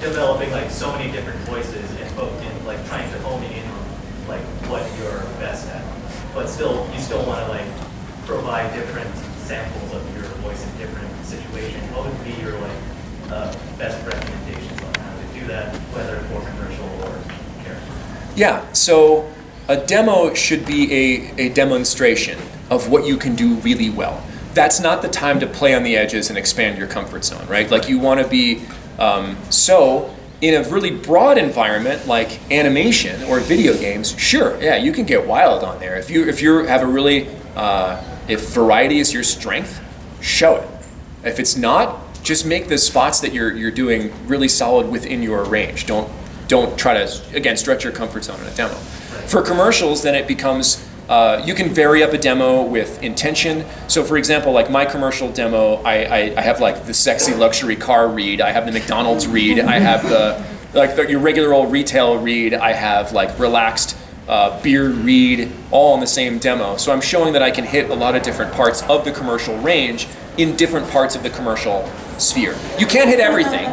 developing like so many different voices and like trying to hone in on like what you're best at, but still you still want to like provide different samples of your voice in different situations. What would be your like best recommendations on how to do that, whether for commercial or character? Yeah, so a demo should be a demonstration of what you can do really well. That's not the time to play on the edges and expand your comfort zone, right? Like you want to be, so in a really broad environment like animation or video games, sure, yeah, you can get wild on there. If you have a really, if variety is your strength, show it. If it's not, just make the spots that you're doing really solid within your range. Don't try to, again, stretch your comfort zone in a demo. For commercials, then it becomes, you can vary up a demo with intention. So for example, like my commercial demo, I have like the sexy luxury car read, I have the McDonald's read, I have your regular old retail read, I have like relaxed beer read, all in the same demo. So I'm showing that I can hit a lot of different parts of the commercial range in different parts of the commercial sphere. You can't hit everything,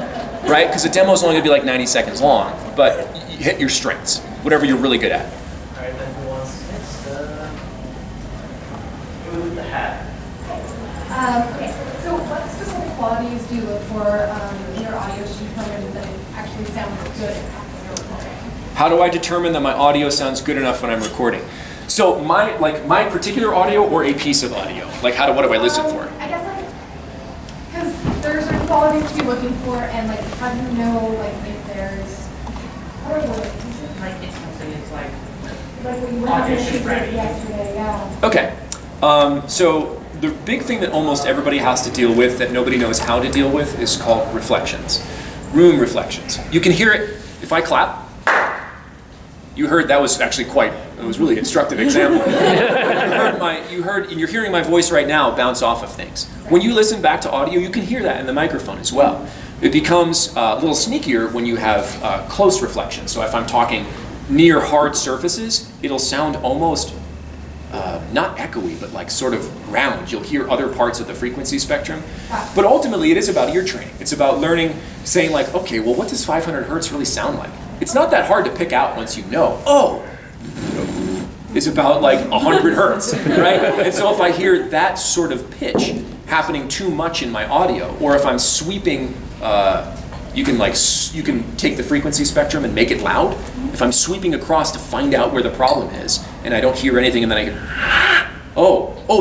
right? Because a demo is only gonna be like 90 seconds long, but you hit your strengths, whatever you're really good at. All right, then who wants next? Who with the hat? Okay, so what specific qualities do you look for in your audio to determine that it actually sounds good after you're recording? How do I determine that my audio sounds good enough when I'm recording? So my particular audio or a piece of audio? Like what do I listen for? I guess because there are certain qualities to be looking for, and like how do you know like if there's Like it's something it's like what you went audition ready. yesterday, yeah. Okay, so the big thing that almost everybody has to deal with that nobody knows how to deal with is called reflections, room reflections. You can hear it if I clap. You heard that was actually it was really instructive example. You're hearing my voice right now bounce off of things. When you listen back to audio, you can hear that in the microphone as well. It becomes a little sneakier when you have close reflections. So if I'm talking near hard surfaces, it'll sound almost not echoey, but like sort of round. You'll hear other parts of the frequency spectrum. But ultimately, it is about ear training. It's about learning, saying like, okay, well, what does 500 hertz really sound like? It's not that hard to pick out once you know, it's about like 100 hertz, right? And so if I hear that sort of pitch happening too much in my audio, or if I'm sweeping, you can take the frequency spectrum and make it loud. If I'm sweeping across to find out where the problem is, and I don't hear anything, and then I hear,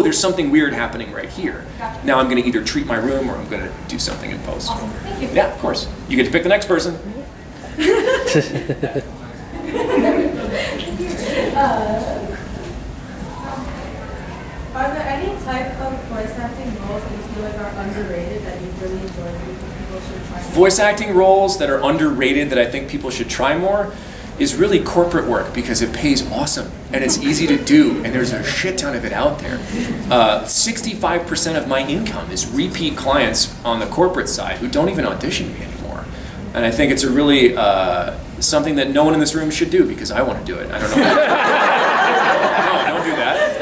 there's something weird happening right here. Now I'm gonna either treat my room or I'm gonna do something in post. Awesome. Thank you. Yeah, of course. You get to pick the next person. Are there any type of voice acting roles that you feel like are underrated that you really enjoy that you think people should try more? Voice acting roles that are underrated that I think people should try more is really corporate work because it pays awesome and it's easy to do and there's a shit ton of it out there. 65% of my income is repeat clients on the corporate side who don't even audition me anymore. And I think it's a really something that no one in this room should do because I want to do it. I don't know. No, don't do that.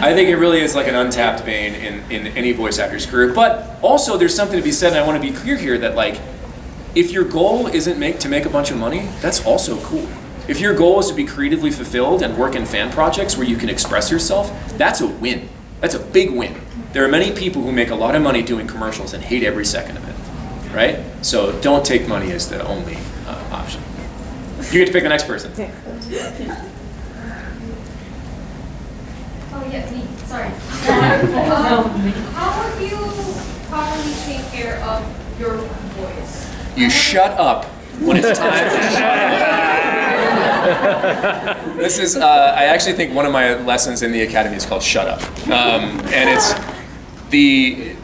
I think it really is like an untapped vein in any voice actor's career. But also there's something to be said, and I want to be clear here that like, if your goal isn't to make a bunch of money, that's also cool. If your goal is to be creatively fulfilled and work in fan projects where you can express yourself, that's a win. That's a big win. There are many people who make a lot of money doing commercials and hate every second of it, right? So don't take money as the only option. You get to pick the next person. Oh yeah, me. Sorry. How would you properly take care of your voice? You shut up when it's time to shut up. This is, I actually think one of my lessons in the academy is called Shut Up. And it's the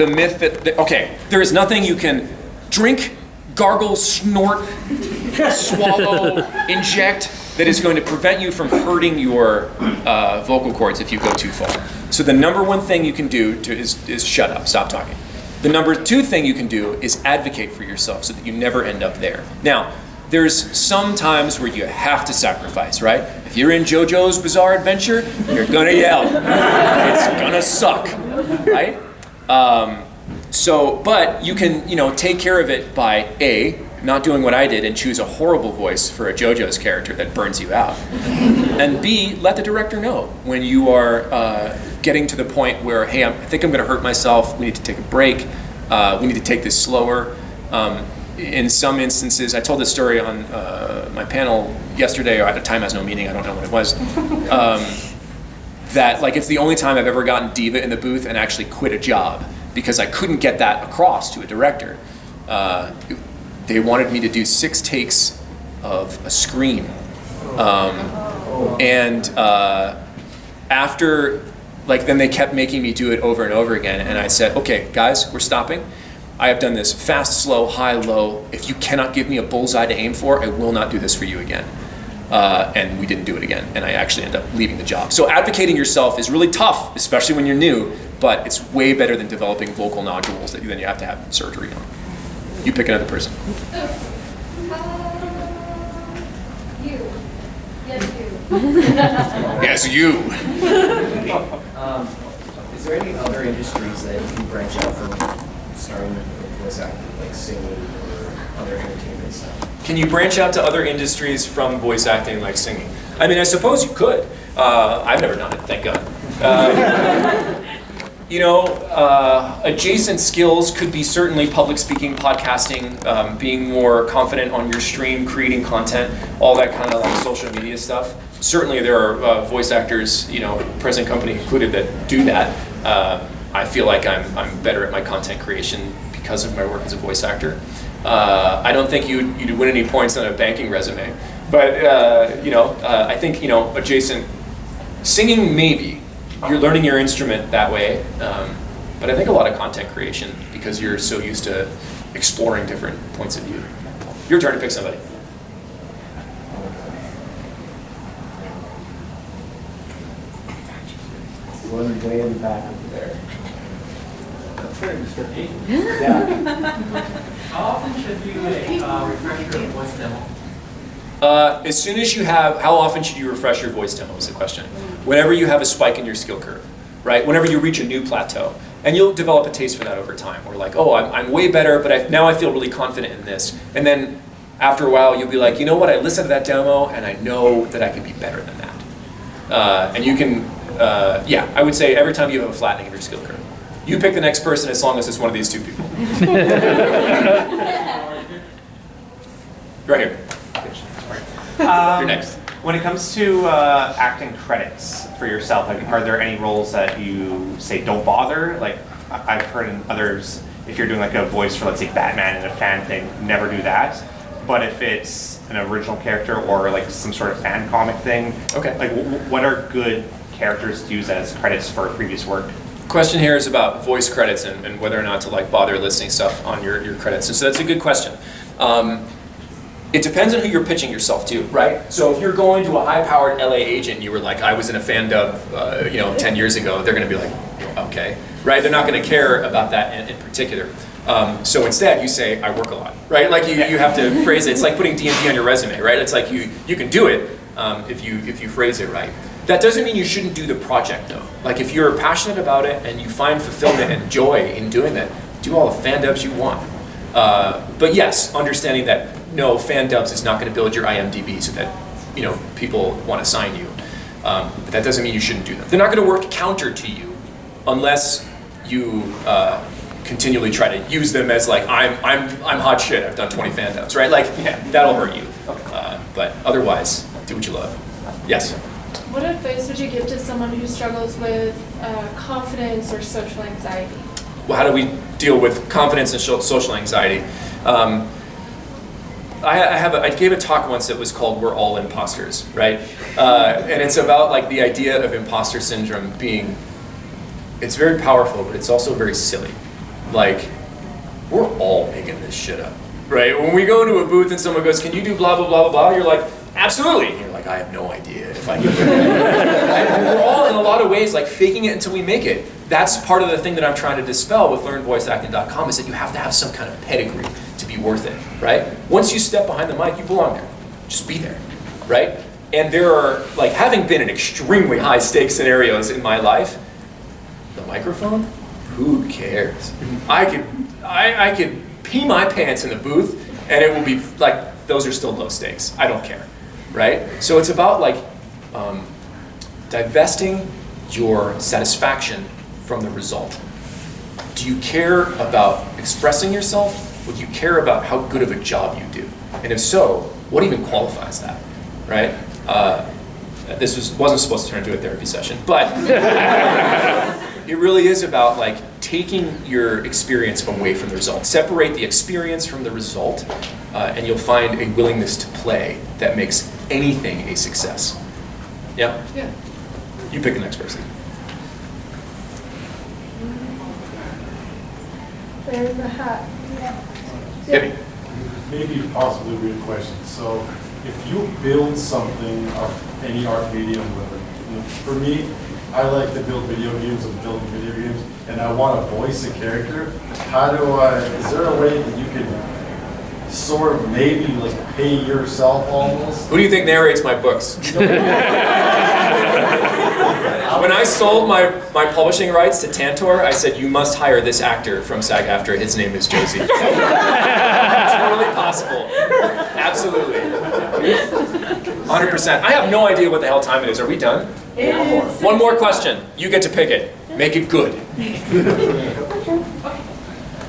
myth that, okay, there is nothing you can drink, gargle, snort, swallow, inject that is going to prevent you from hurting your vocal cords if you go too far. So the number one thing you can do is shut up, stop talking. The number two thing you can do is advocate for yourself so that you never end up there. Now, there's some times where you have to sacrifice, right? If you're in JoJo's Bizarre Adventure, you're gonna yell. It's gonna suck, right? So, but you can, take care of it by A, not doing what I did and choose a horrible voice for a JoJo's character that burns you out. And B, let the director know when you are getting to the point where, hey, I think I'm gonna hurt myself, we need to take a break, we need to take this slower. In some instances, I told this story on my panel yesterday, or at a time has no meaning, I don't know when it was, that like it's the only time I've ever gotten diva in the booth and actually quit a job because I couldn't get that across to a director. They wanted me to do 6 takes of a scream. And after, then they kept making me do it over and over again. And I said, okay, guys, we're stopping. I have done this fast, slow, high, low. If you cannot give me a bullseye to aim for, I will not do this for you again. And we didn't do it again. And I actually ended up leaving the job. So advocating yourself is really tough, especially when you're new, but it's way better than developing vocal nodules that then you have to have surgery on. You pick another person. You. Yes, Yes, you. you. Is there any other industries that you can branch out from starting with voice acting, like singing or other entertainment stuff? Can you branch out to other industries from voice acting like singing? I mean, I suppose you could. I've never done it, thank God. Adjacent skills could be certainly public speaking, podcasting, being more confident on your stream, creating content, all that kind of like social media stuff. Certainly there are voice actors, present company included, that do that. I feel like I'm better at my content creation because of my work as a voice actor. I don't think you'd win any points on a banking resume, but I think adjacent singing maybe. You're learning your instrument that way, but I think a lot of content creation because you're so used to exploring different points of view. Your turn to pick somebody. One way in the back over there. How often should you refresh your voice demo? As soon as you have, how often should you refresh your voice demo is the question. Whenever you have a spike in your skill curve, right? Whenever you reach a new plateau. And you'll develop a taste for that over time. Or like, oh, I'm way better, but now I feel really confident in this. And then after a while, you'll be like, you know what, I listened to that demo and I know that I can be better than that. And you can, I would say every time you have a flattening of your skill curve. You pick the next person as long as it's one of these two people. Right here. You're next. When it comes to acting credits for yourself, are there any roles that you say don't bother? Like I've heard in others, if you're doing like a voice for, let's say, Batman in a fan thing, never do that. But if it's an original character or like some sort of fan comic thing, Okay. Like what are good characters to use as credits for previous work? Question here is about voice credits and whether or not to bother listing stuff on your credits. And so that's a good question. It depends on who you're pitching yourself to, right? So if you're going to a high-powered LA agent, you were like, I was in a fan dub, 10 years ago, they're gonna be like, okay, right? They're not gonna care about that in particular. So instead, you say, I work a lot, right? Like you have to phrase it. It's like putting D&D on your resume, right? It's like you can do it if you phrase it right. That doesn't mean you shouldn't do the project though. Like if you're passionate about it and you find fulfillment and joy in doing that, do all the fan dubs you want. But yes, understanding that no, fan dubs is not going to build your IMDb so that people want to sign you. But that doesn't mean you shouldn't do them. They're not going to work counter to you unless you continually try to use them as like I'm hot shit. I've done 20 fan dubs, right? Like that'll hurt you. But otherwise, do what you love. Yes. What advice would you give to someone who struggles with confidence or social anxiety? Well, how do we deal with confidence and social anxiety? I gave a talk once that was called "We're All Imposters," right? And it's about like the idea of imposter syndrome being, it's very powerful, but it's also very silly. Like, we're all making this shit up, right? When we go into a booth and someone goes, "Can you do blah blah blah blah blah?" You're like, "Absolutely." And you're like, "I have no idea if I can do it." And we're all in a lot of ways like faking it until we make it. That's part of the thing that I'm trying to dispel with LearnVoiceActing.com is that you have to have some kind of pedigree to be worth it, right? Once you step behind the mic, you belong there. Just be there, right? And there are, like, having been in extremely high stakes scenarios in my life, the microphone, who cares? I could pee my pants in the booth, and it will be like, those are still low stakes. I don't care, right? So it's about like divesting your satisfaction from the result. Do you care about expressing yourself, or do you care about how good of a job you do? And if so, what even qualifies that, right? This wasn't supposed to turn into a therapy session, but it really is about like taking your experience away from the result. Separate the experience from the result, and you'll find a willingness to play that makes anything a success. Yeah? Yeah. You pick the next person. There in the hat. Debbie. Maybe possibly a weird question. So if you build something of any art medium, whether, for me, I like to build video games. I'm building video games, and I want to voice a character. Is there a way that you could sort of maybe like pay yourself almost? Who do you think narrates my books? When I sold my publishing rights to Tantor, I said, you must hire this actor from SAG-AFTRA. His name is Joe Zeija. Totally possible. Absolutely. 100%. I have no idea what the hell time it is. Are we done? One more question. You get to pick it. Make it good.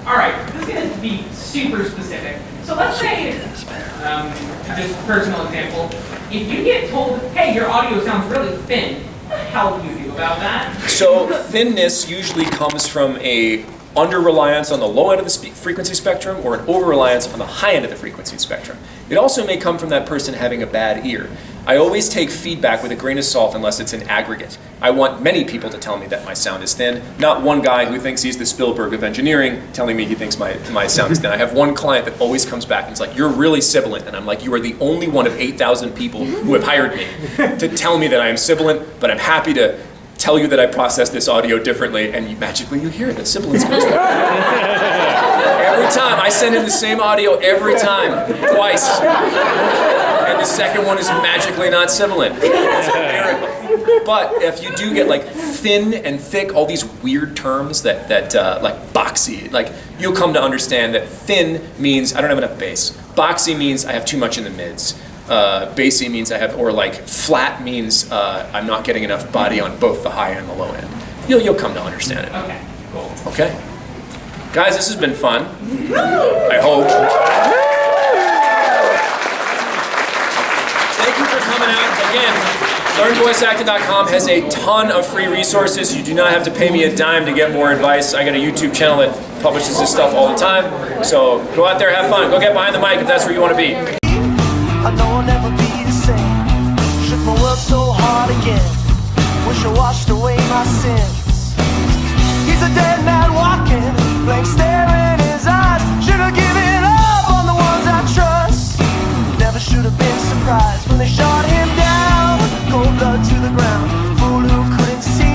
All right, this is going to be super specific. So let's say, just personal example, if you get told, hey, your audio sounds really thin, what the hell do you do about that? So thinness usually comes from a under-reliance on the low end of the frequency spectrum or an over-reliance on the high end of the frequency spectrum. It also may come from that person having a bad ear. I always take feedback with a grain of salt unless it's an aggregate. I want many people to tell me that my sound is thin, not one guy who thinks he's the Spielberg of engineering telling me he thinks my sound is thin. I have one client that always comes back and is like, you're really sibilant. And I'm like, you are the only one of 8,000 people who have hired me to tell me that I am sibilant, but I'm happy to tell you that I process this audio differently, and magically you hear that sibilance comes out. Every time, I send in the same audio every time, twice. And the second one is magically not sibilant. It's a miracle. But if you do get like thin and thick, all these weird terms that like boxy, like you'll come to understand that thin means I don't have enough bass. Boxy means I have too much in the mids. Bassy means I have, or like flat means I'm not getting enough body on both the high and the low end. You'll come to understand it. Okay, cool. Okay. Guys, this has been fun. I hope. Thank you for coming out. Again, learnvoiceacting.com has a ton of free resources. You do not have to pay me a dime to get more advice. I got a YouTube channel that publishes this stuff all the time. So go out there, have fun. Go get behind the mic if that's where you want to be. I know I'll never be the same. Shook my world so hard again. Wish I washed away my sins. He's a dead